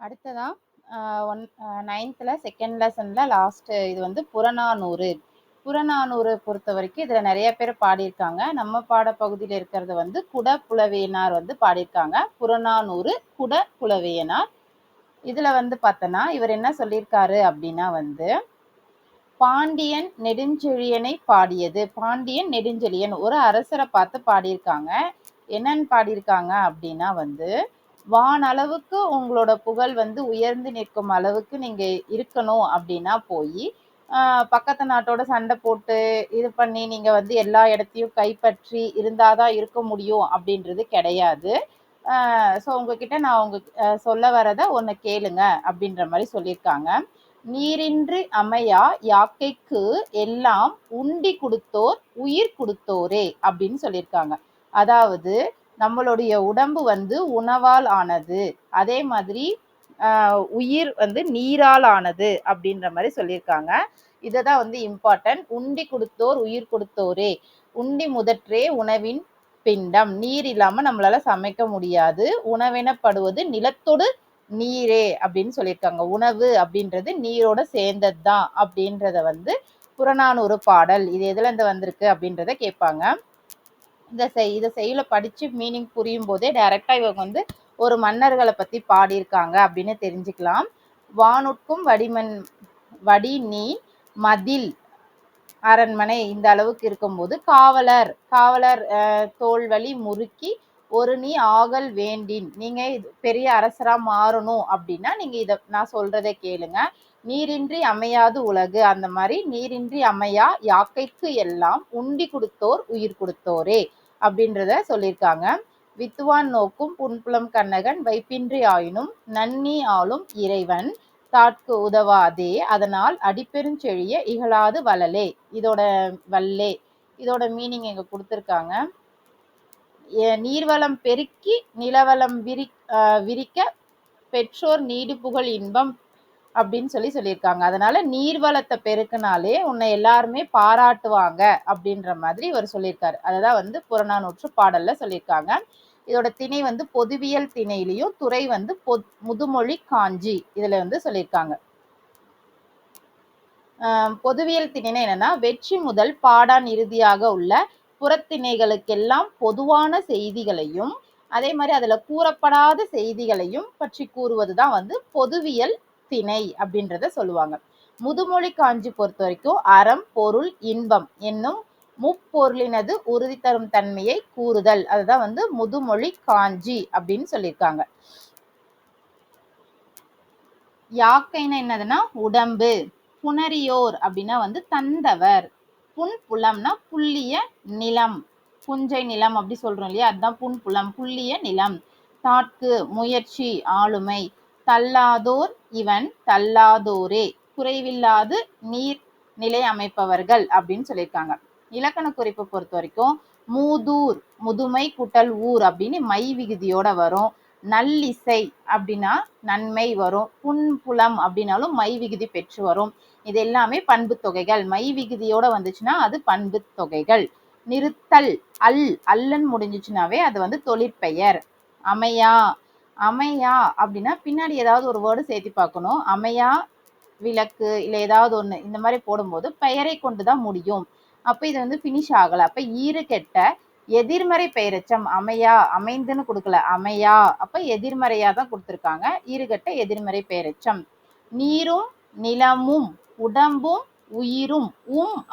அடுத்ததா one 9th second லெசன்ல last இது வந்து புறநானூறு. புறநானூறு பொறுத்த வரைக்கும் இதில் நிறைய பேர் பாடியிருக்காங்க. நம்ம பாடப்பகுதியில் இருக்கிறது வந்து குடப்புலவியனார் வந்து பாடியிருக்காங்க. புறநானூறு குடப்புலவியனார். இதில் வந்து பார்த்தோன்னா இவர் என்ன சொல்லியிருக்காரு அப்படின்னா வந்து பாண்டியன் நெடுஞ்செழியனை பாடியது. பாண்டியன் நெடுஞ்செழியன் ஒரு அரசரை பார்த்து பாடியிருக்காங்க. என்னன்னு பாடியிருக்காங்க அப்படின்னா வந்து வானளவுக்கு உங்களோட புகழ் வந்து உயர்ந்து நிற்கும் அளவுக்கு நீங்க இருக்கணும் அப்படின்னா போய் பக்கத்து நாட்டோட சண்டை போட்டு இது பண்ணி நீங்க வந்து எல்லா இடத்தையும் கைப்பற்றி இருந்தாதான் இருக்க முடியும் அப்படின்றது கிடையாது. ஸோ உங்ககிட்ட நான் சொல்ல வரதை ஒன்று கேளுங்க அப்படின்ற மாதிரி சொல்லியிருக்காங்க. நீரின்றி அமையா யாக்கைக்கு எல்லாம் உண்டி கொடுத்தோர் உயிர் கொடுத்தோரே அப்படின்னு சொல்லியிருக்காங்க. அதாவது நம்மளுடைய உடம்பு வந்து உணவால் ஆனது, அதே மாதிரி உயிர் வந்து நீரால் ஆனது அப்படின்ற மாதிரி சொல்லியிருக்காங்க. இதுதான் வந்து இம்பார்ட்டன்ட். உண்டி கொடுத்தோர் உயிர் கொடுத்தோரே. உண்டி முதற்றே உணவின் பிண்டம். நீர் இல்லாம நம்மளால சமைக்க முடியாது. உணவெனப்படுவது நிலத்தோடு நீரே அப்படின்னு சொல்லியிருக்காங்க. உணவு அப்படின்றது நீரோட சேர்ந்தது தான் அப்படின்றத வந்து புறநானூறு பாடல் இது எதுல இருந்து வந்திருக்கு அப்படின்றத கேட்பாங்க. இதை செய்யுள படிச்சு மீனிங் புரியும் போதே டைரக்டா இவங்க வந்து ஒரு மன்னர்களை பத்தி பாடியிருக்காங்க அப்படின்னு தெரிஞ்சுக்கலாம். வானுட்கும் வடி நீ மதில் அரண்மனை இந்த அளவுக்கு இருக்கும்போது காவலர் தோல்வழி முறுக்கி ஒரு நீ ஆகல் வேண்டின். நீங்க பெரிய அரசரா மாறணும் அப்படின்னா நீங்க இத நான் சொல்றதை கேளுங்க. நீரின்றி அமையாது உலகு. அந்த மாதிரி நீரின்றி அமையா யாக்கைக்கு எல்லாம் உண்டி கொடுத்தோர் உயிர் கொடுத்தோரே அப்படின்றத சொல்லியிருக்காங்க. வித்துவான் நோக்கும் புன்புலம் கண்ணகன் வைப்பின்றி ஆயினும் நன்னி ஆளும் இறைவன் தாட்கு உதவாதே அதனால் அடிப்பெருஞ்செழிய இகழாது வளலே. இதோட மீனிங் எங்க கொடுத்துருக்காங்க. நீர்வளம் பெருக்கி நிலவளம் விரிக்க பெற்றோர் நீடு புகழ் இன்பம் அப்படின்னு சொல்லியிருக்காங்க. அதனால நீர்வளத்தை பெருக்கினாலே உன்னை எல்லாருமே பாராட்டுவாங்க அப்படின்ற மாதிரி இவர் சொல்லியிருக்காரு. அததான் வந்து புறநானூற்று பாடல்ல சொல்லியிருக்காங்க. இதோட திணை வந்து பொதுவியல் திணையிலையும் துறை வந்து முதுமொழி காஞ்சி இதுல வந்து சொல்லியிருக்காங்க. பொதுவியல் திணைனா என்னன்னா வெற்றி முதல் பாடான் இறுதியாக உள்ள புறத்திணைகளுக்கெல்லாம் பொதுவான செய்திகளையும் அதே மாதிரி அதுல கூறப்படாத செய்திகளையும் பற்றி கூறுவதுதான் வந்து பொதுவியல் திணை அப்படின்றத சொல்லுவாங்க. முதுமொழி காஞ்சி பொறுத்த வரைக்கும் அறம் பொருள் இன்பம் என்னும் முப்பொருளினது உறுதி தரும் தன்மையை கூறுதல். அதுதான் வந்து முதுமொழி காஞ்சி அப்படின்னு சொல்லியிருக்காங்க. யாக்கைன்னா என்னதுன்னா உடம்பு. புணரியோர் அப்படின்னா வந்து தந்தவர். புன்புலம்னா புள்ளிய நிலம், புஞ்சை நிலம் அப்படி சொல்றோம் இல்லையா, அதுதான் புன்புலம், புள்ளிய நிலம். தாட்கு முயற்சி ஆளுமை. தள்ளாதோர் இவன் தள்ளாதோரே குறைவில்லாது நீர் நிலை அமைப்பவர்கள் அப்படின்னு சொல்லியிருக்காங்க. இலக்கண குறிப்பு பொறுத்த வரைக்கும் மூதூர் முதுமை கூட்டல் ஊர் அப்படின்னு மை விகுதியோட வரும். நல்லிசை அப்படின்னா நன்மை வரும். புன்புலம் அப்படின்னாலும் மை விகுதி பெற்று வரும். இது எல்லாமே பண்பு தொகைகள். மை விகுதியோட வந்துச்சுன்னா அது பண்பு தொகைகள். நிறுத்தல் அல்லன்னு முடிஞ்சிச்சுனாவே அது வந்து தொழிற்பெயர். அமையா அப்படின்னா பின்னாடி ஏதாவது ஒரு வேர்டு சேர்த்து பார்க்கணும். அமையா விளக்கு இல்லை ஏதாவது ஒண்ணு இந்த மாதிரி போடும்போது பெயரை கொண்டுதான் முடியும். அப்ப இது வந்து பினிஷ் ஆகல. அப்ப ஈறு கெட்ட எதிர்மறை பெயரெச்சம். அமையா அமைந்துன்னு கொடுக்கல, அமையா அப்ப எதிர்மறையா தான் கொடுத்துருக்காங்க. ஈறுகட்ட எதிர்மறை பெயரெச்சம். நீரும் நிலமும் உடம்பும் உயிரும்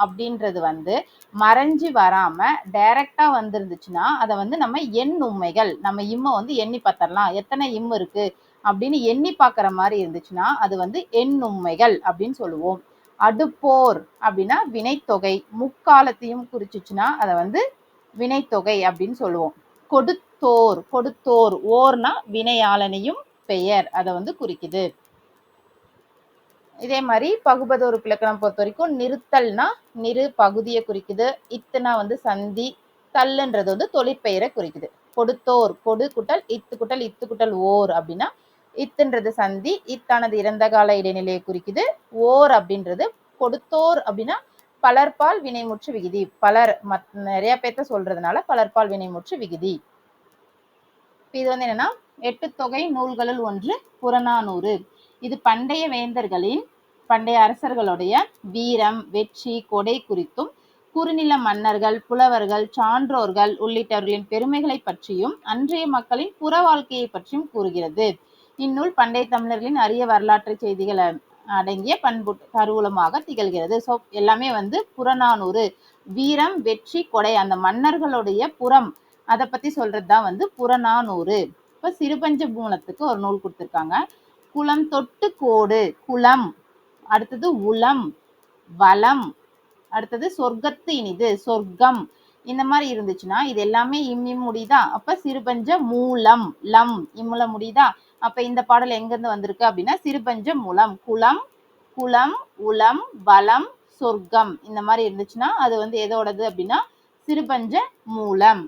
அப்படின்றது வந்து மறைஞ்சு வராம டைரக்டா வந்துருந்துச்சுன்னா அதை வந்து நம்ம எண் உண்மைகள் நம்ம இம்மை வந்து எண்ணி பார்த்தரலாம். எத்தனை இம் இருக்கு அப்படின்னு எண்ணி பார்க்குற மாதிரி இருந்துச்சுன்னா அது வந்து எண் உண்மைகள் அப்படின்னு சொல்லுவோம். அடுப்போர் அப்படின்னா வினைத்தொகை. முக்காலத்தையும் குறிச்சிச்சுன்னா அதை வந்து வினைத்தொகை அப்படின்னு சொல்லுவோம். கொடுத்தோர் ஓர்னா வினையாளனையும் பெயர் அதை வந்து குறிக்குது. இதே மாதிரி பகுபதோரு இலக்கணம் பொறுத்த வரைக்கும் நிறுத்தல்னா நிறு பகுதியை குறிக்குது. இத்துனா வந்து சந்தி. தள்ளுன்றது வந்து தொழிற்பெயரை குறிக்குது. கொடுத்தோர் கொடு குட்டல் இத்து குட்டல் இத்து குட்டல் ஓர் அப்படின்னா இத்துன்றது சந்தி. இத்தானது இறந்த கால இடைநிலையை குறிக்குது. ஓர் அப்படின்றது கொடுத்தோர் அப்படின்னா பலர்பால் வினைமுற்று விகுதி. நிறைய பேர்த்த சொல்றதுனால பலர்பால் வினைமுற்று விகுதி. இது வந்து என்னன்னா 8 தொகை நூல்களுள் ஒன்று புறநானூறு. இது பண்டைய அரசர்களுடைய வீரம், வெற்றி, கொடை குறித்தும் குறுநில மன்னர்கள், புலவர்கள், சான்றோர்கள் உள்ளிட்டவர்களின் பெருமைகளை பற்றியும் அன்றைய மக்களின் புற வாழ்க்கையை பற்றியும் கூறுகிறது. இந்நூல் பண்டைய தமிழர்களின் அரிய வரலாற்று செய்திகள் அடங்கிய பண்பு கருவூலமாக திகழ்கிறது. ஸோ எல்லாமே வந்து புறநானூறு, வீரம், வெற்றி, கொடை, அந்த மன்னர்களுடைய புறம் அதை பத்தி சொல்றதுதான் வந்து புறநானூறு. இப்ப சிறுபஞ்ச பூலத்துக்கு ஒரு நூல் கொடுத்திருக்காங்க. குளம் தொட்டு கோடு, குளம், அடுத்தது உளம், வளம், அடுத்தது சொர்க்கத்து இனிது, சொர்க்கம். இந்த மாதிரி இருந்துச்சுன்னா இது எல்லாமே இம் முடியுதா? அப்ப சிறுபஞ்ச மூலம், லம், இம்முல முடியுதா? அப்ப இந்த பாடல் எங்க இருந்து வந்திருக்கு அப்படின்னா சிறுபஞ்ச மூலம். குளம், குளம், உளம், வளம், சொர்க்கம் இந்த மாதிரி இருந்துச்சுன்னா அது வந்து எதோடது அப்படின்னா சிறுபஞ்ச மூலம்.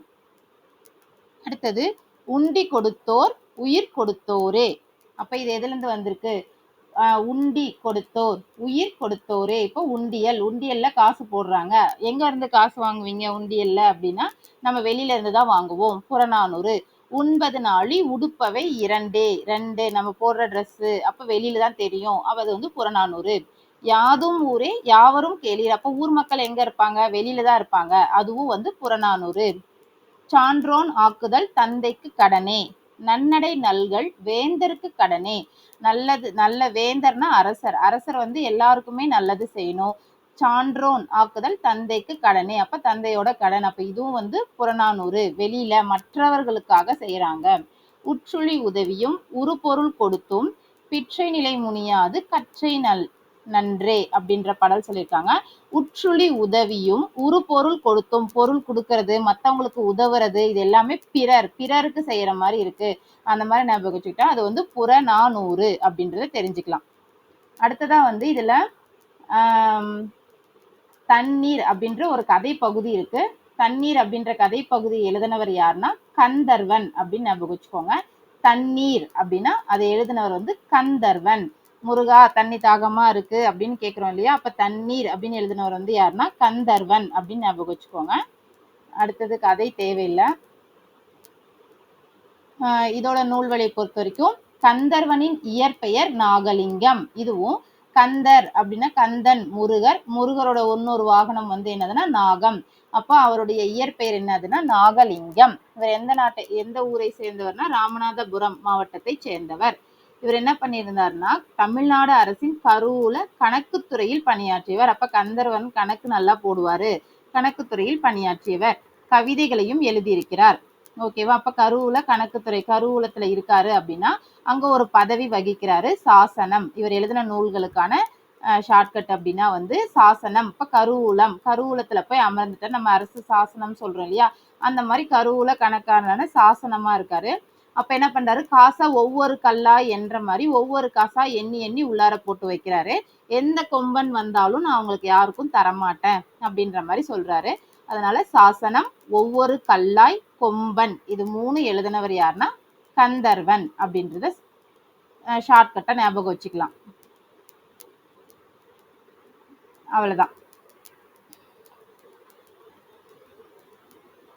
அடுத்தது உண்டி கொடுத்தோர் உயிர் கொடுத்தோரே. அப்ப இது எதுல இருந்து வந்திருக்கு? உண்டி கொடுத்தோர், உயிர் கொடுத்தோரே. இப்போ உண்டியல்ல காசு போடுறாங்க. எங்க இருந்து காசு வாங்குவீங்க உண்டியல்ல அப்படின்னா நம்ம வெளியில இருந்து தான் வாங்குவோம். புறநானூறு. உண்பது நாழி உடுப்பவை இரண்டே, ரெண்டு நம்ம போடுற ட்ரெஸ் அப்ப வெளியில தான் தெரியும். அது வந்து புறநானூறு. யாதும் ஊரே யாவரும் கேளீர். அப்ப ஊர் மக்கள் எங்க இருப்பாங்க? வெளியில தான் இருப்பாங்க. அதுவும் வந்து புறநானூறு. சான்றோன் ஆக்குதல் தந்தைக்கு கடனே, நன்னடை நல்கள் வேந்தருக்கு கடனே. நல்ல வேந்தர்னா அரசர் வந்து எல்லாருக்குமே நல்லது செய்யணும். சான்றோன் ஆக்குதல் தந்தைக்கு கடனே, அப்ப தந்தையோட கடன். அப்ப இதுவும் வந்து புறநானூறு. வெளியில மற்றவர்களுக்காக செய்யறாங்க. உற்றுளி உதவியும் உருபொருள் கொடுத்தும் பிற்றை நிலை முனியாது கற்றை நன்றே அப்படின்ற பாடல் சொல்லியிருக்காங்க. உற்றுளி உதவியும் உரு பொருள் கொடுத்தும், பொருள் கொடுக்கறது, மற்றவங்களுக்கு உதவுறது, இது எல்லாமே பிறருக்கு செய்யற மாதிரி இருக்கு. அந்த மாதிரி ஞாபகம் வச்சுக்கிட்டா அது வந்து புறநானூறு அப்படின்றத தெரிஞ்சுக்கலாம். அடுத்ததா வந்து இதுல தண்ணீர் அப்படின்ற ஒரு கதை பகுதி இருக்கு. தண்ணீர் அப்படின்ற கதை பகுதி எழுதினவர் யாருன்னா கந்தர்வன் அப்படின்னு ஞாபகம் வச்சுக்கோங்க. தண்ணீர் அப்படின்னா அதை எழுதினவர் வந்து கந்தர்வன். முருகா தண்ணி தாகமா இருக்கு அப்படின்னு கேட்கிறோம் இல்லையா? அப்ப தண்ணீர் அப்படின்னு எழுதினவர் வந்து யாருன்னா கந்தர்வன் அப்படின்னு ஞாபகம் வச்சுக்கோங்க. அடுத்தது கதை தேவையில்லை. இதோட நூல்வழி பொறுத்த வரைக்கும் கந்தர்வனின் இயற்பெயர் நாகலிங்கம். இதுவும் கந்தர் அப்படின்னா கந்தன் முருகர், முருகரோட இன்னொரு வாகனம் வந்து என்னதுன்னா நாகம். அப்போ அவருடைய இயற்பெயர் என்னதுன்னா நாகலிங்கம். இவர் எந்த ஊரை சேர்ந்தவர்னா ராமநாதபுரம் மாவட்டத்தை சேர்ந்தவர். இவர் என்ன பண்ணியிருந்தாருன்னா தமிழ்நாடு அரசின் கருவூல கணக்குத்துறையில் பணியாற்றியவர். அப்ப கந்தர்வன் கணக்கு நல்லா போடுவாரு. கணக்குத்துறையில் பணியாற்றியவர். கவிதைகளையும் எழுதியிருக்கிறார். ஓகேவா? அப்ப கருவூலத்துல இருக்காரு அப்படின்னா அங்க ஒரு பதவி வகிக்கிறாரு, சாசனம். இவர் எழுதின நூல்களுக்கான ஷார்ட்கட் அப்படின்னா வந்து சாசனம். இப்ப கருவூலத்துல போய் அமர்ந்துட்டு நம்ம அரசு சாசனம் சொல்றோம் இல்லையா? அந்த மாதிரி கருவூல கணக்கான சாசனமா இருக்காரு. அப்ப என்ன பண்றாரு? காசா ஒவ்வொரு கல்லா என்ற மாதிரி ஒவ்வொரு காசா எண்ணி எண்ணி உள்ளார போட்டு வைக்கிறாரு. எந்த கொம்பன் வந்தாலும் நான் அவங்களுக்கு யாருக்கும் தரமாட்டேன் அப்படின்ற மாதிரி சொல்றாரு. அதனால சாசனம், ஒவ்வொரு கல்லாய், கொம்பன், இது 3 எழுதினவர் யாருன்னா கந்தர்வன் அப்படின்றத ஷார்ட்கட்டா ஞாபகம் வச்சுக்கலாம். அவ்வளவுதான்.